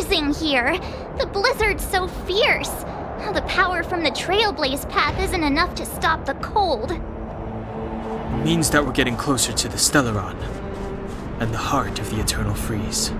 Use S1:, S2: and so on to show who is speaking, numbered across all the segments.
S1: freezing here. The blizzard's so fierce. The power from the Trailblaze path isn't enough to stop the cold.
S2: It means that we're getting closer to the Stellaron, and the heart of the Eternal Freeze.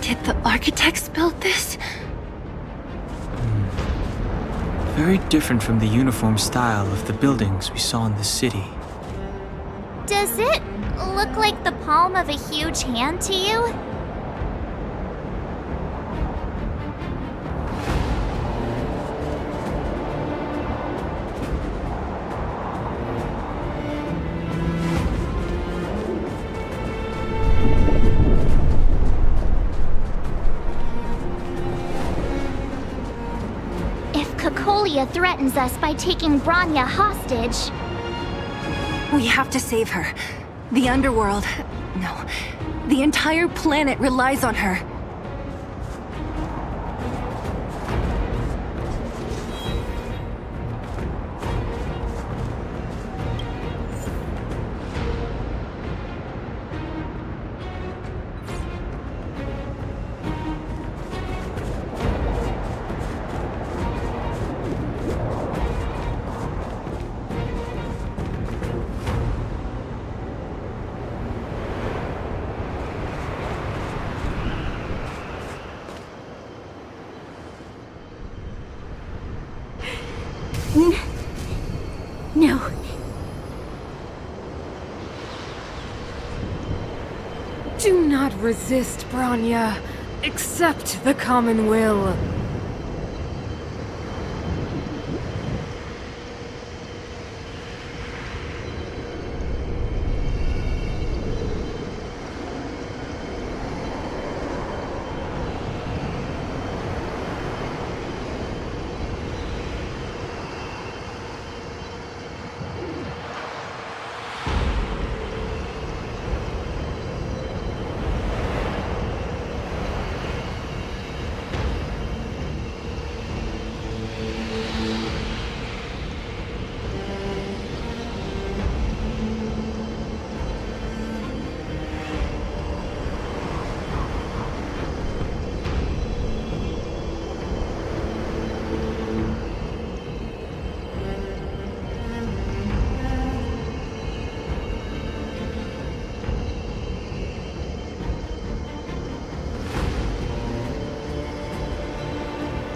S3: Did the architects build this?
S2: Very different from the uniform style of the buildings we saw in the city.
S1: Does it look like the palm of a huge hand to you? Cocolia threatens us by taking Bronya hostage.
S3: We have to save her. The underworld... no. The entire planet relies on her.
S1: No.
S4: Do not resist, Bronya. Accept the common will.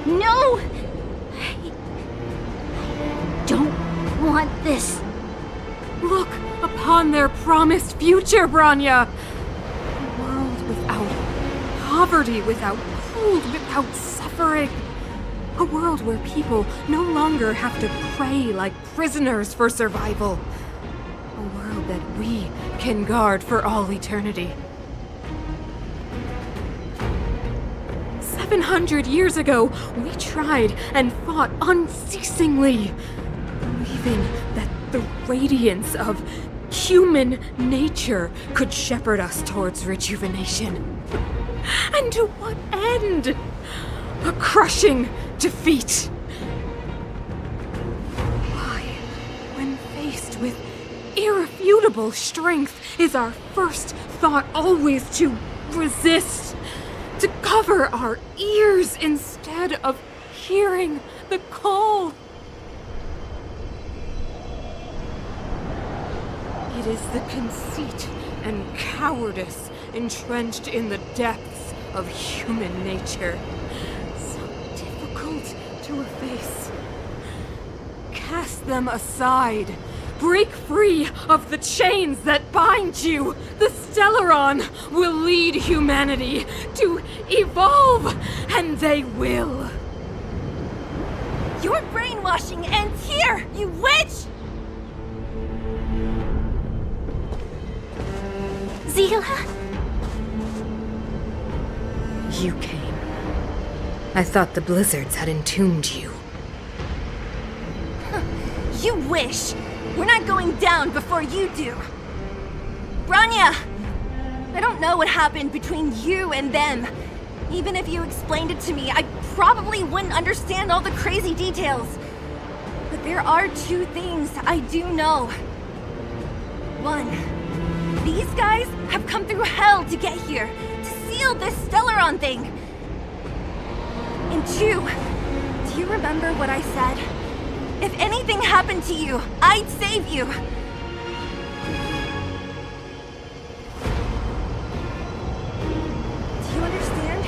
S1: No! I don't want this.
S4: Look upon their promised future, Bronya! A world without poverty, without cold, without suffering. A world where people no longer have to pray like prisoners for survival. A world that we can guard for all eternity. 700 years ago, we tried and fought unceasingly, believing that the radiance of human nature could shepherd us towards rejuvenation. And to what end? A crushing defeat. Why, when faced with irrefutable strength, is our first thought always to resist? To cover our ears instead of hearing the call? It is the conceit and cowardice entrenched in the depths of human nature, so difficult to efface. Cast them aside. Break free of the chains that bind you. The Stellaron will lead humanity to evolve, and they will.
S3: Your brainwashing ends here, you witch!
S1: Zila?
S4: You came. I thought the blizzards had entombed you.
S3: You wish! We're not going down before you do! Branya! I don't know what happened between you and them. Even if you explained it to me, I probably wouldn't understand all the crazy details. But there are two things I do know. One, these guys have come through hell to get here, to seal this Stellaron thing. And two, do you remember what I said? If anything happened to you, I'd save you. Do you understand?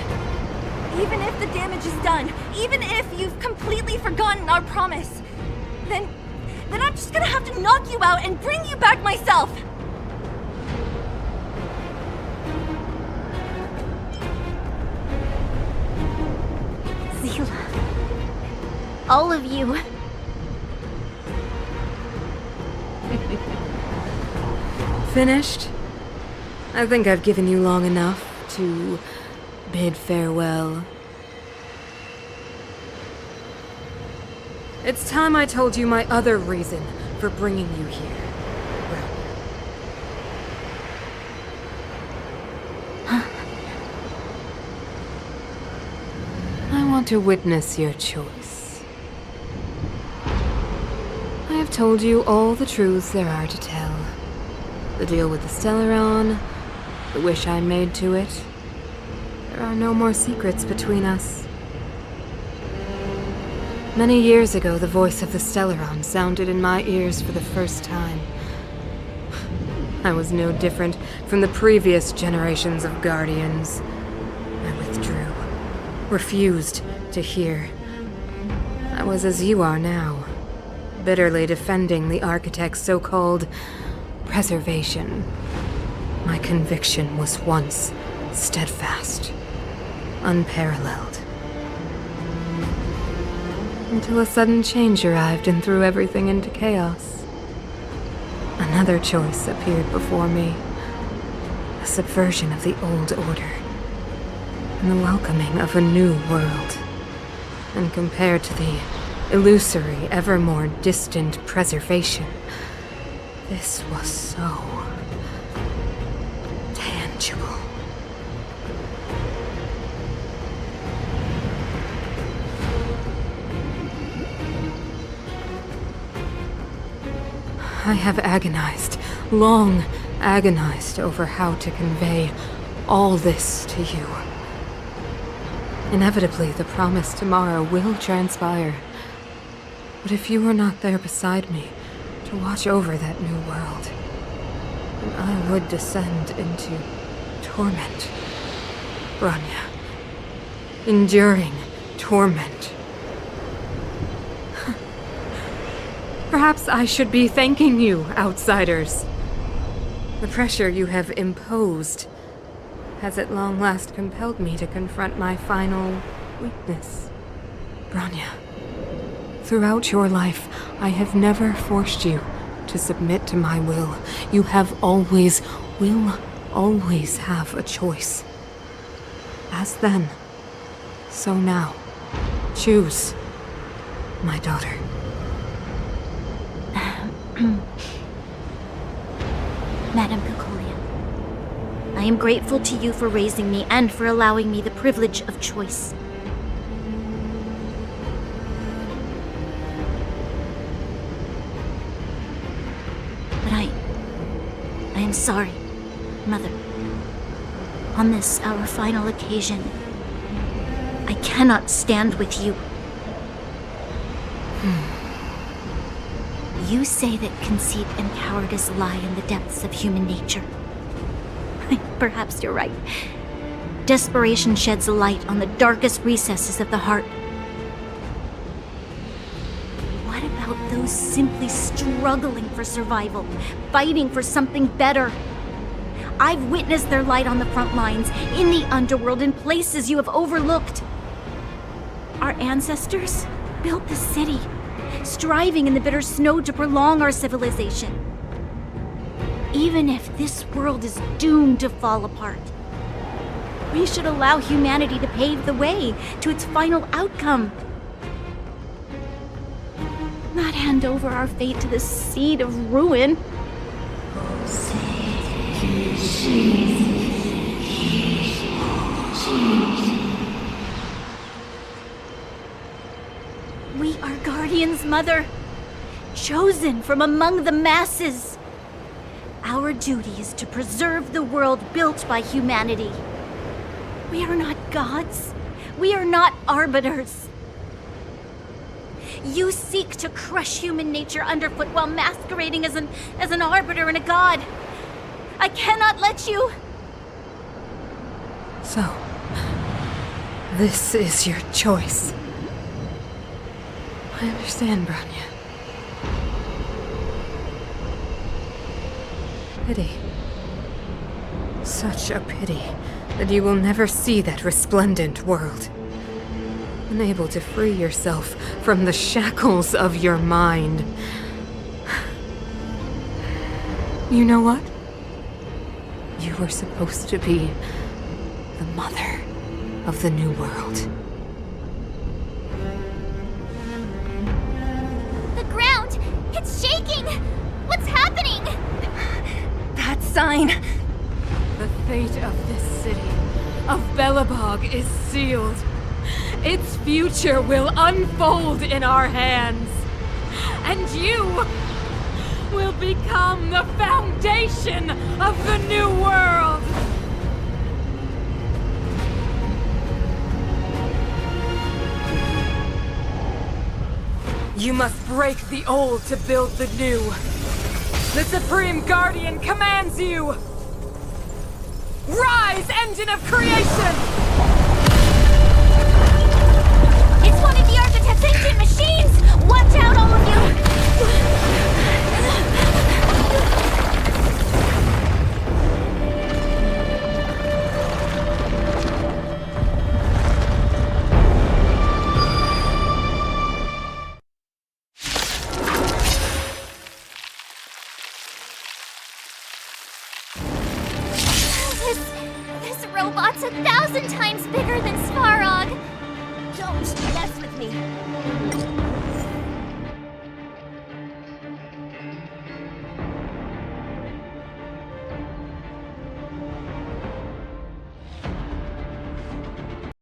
S3: Even if the damage is done, even if you've completely forgotten our promise, then I'm just gonna have to knock you out and bring you back myself.
S1: Zila. All of you.
S4: Finished? I think I've given you long enough to bid farewell. It's time I told you my other reason for bringing you here. I want to witness your choice. I have told you all the truths there are to tell. The deal with the Stellaron, the wish I made to it. There are no more secrets between us. Many years ago, the voice of the Stellaron sounded in my ears for the first time. I was no different from the previous generations of Guardians. I withdrew, refused to hear. I was as you are now, bitterly defending the Architect's so-called preservation. My conviction was once steadfast, unparalleled. Until a sudden change arrived and threw everything into chaos. Another choice appeared before me. A subversion of the old order. And the welcoming of a new world. And compared to the illusory, ever more distant preservation, this was so tangible. I have agonized, long agonized over how to convey all this to you. Inevitably, the promised tomorrow will transpire. But if you were not there beside me to watch over that new world, then I would descend into torment. Branya. Enduring torment. Perhaps I should be thanking you, outsiders. The pressure you have imposed has at long last compelled me to confront my final weakness. Branya, throughout your life, I have never forced you to submit to my will. You will always have a choice. As then, so now. Choose, my daughter.
S1: Madam Cocolia, I am grateful to you for raising me and for allowing me the privilege of choice. But I am sorry, Mother. On this, our final occasion, I cannot stand with you. You say that conceit and cowardice lie in the depths of human nature. Perhaps you're right. Desperation sheds a light on the darkest recesses of the heart. What about those simply struggling for survival, fighting for something better? I've witnessed their light on the front lines, in the underworld, in places you have overlooked. Our ancestors built this city, striving in the bitter snow to prolong our civilization. Even if this world is doomed to fall apart, we should allow humanity to pave the way to its final outcome. Not hand over our fate to the seed of ruin. We are guardians, Mother, chosen from among the masses. Our duty is to preserve the world built by humanity. We are not gods. We are not arbiters. You seek to crush human nature underfoot while masquerading as an arbiter and a god. I cannot let you.
S4: So, this is your choice. I understand, Branya. Pity. Such a pity that you will never see that resplendent world. Unable to free yourself from the shackles of your mind. You know what? You were supposed to be the mother of the new world.
S1: The ground! It's shaking! What's happening?
S3: That sign.
S4: The fate of this city, of Belobog, is sealed. Its future will unfold in our hands. And you will become the foundation of the new world! You must break the old to build the new. The Supreme Guardian commands you! Rise, engine of creation!
S1: It's one of the Architect's ancient machines! Watch out, all of you! This robot's 1,000 times bigger than Svarog!
S3: Don't mess with me.